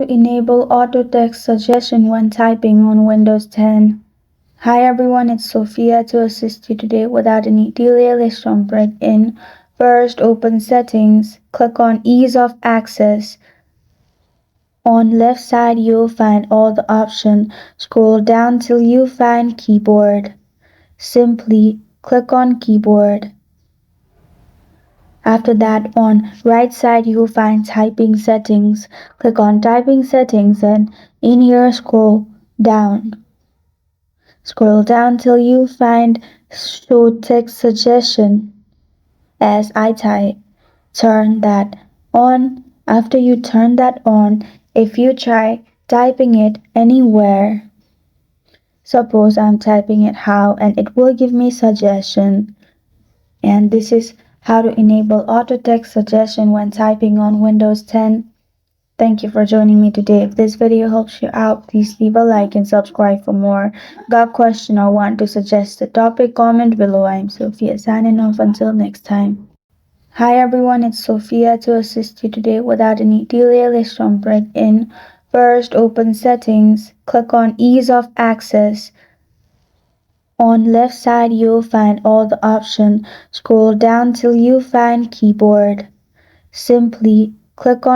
To enable auto text suggestion when typing on Windows 10. Hi everyone, it's Sophia to assist you today without any delay. Let's jump right in. First, open Settings. Click on Ease of Access. On left side, you'll find all the options. Scroll down till you find Keyboard. Simply click on Keyboard. After that, on right side you'll find typing settings. Click on typing settings and in here scroll down. Scroll down till you find show text suggestion as I type. Turn that on. After you turn that on, if you try typing it anywhere, suppose I'm typing it how and it will give me suggestion. And this is how to enable auto text suggestion when typing on Windows 10. Thank you for joining me today. If this video helps you out, please leave a like and subscribe for more. Got a question or want to suggest a topic? Comment below. I'm Sophia signing off until next time. Hi everyone, it's Sophia to assist you today without any delay. Let's jump right in. First, open Settings. Click on Ease of Access. On left side you'll find all the options. Scroll down till you find Keyboard. Simply click on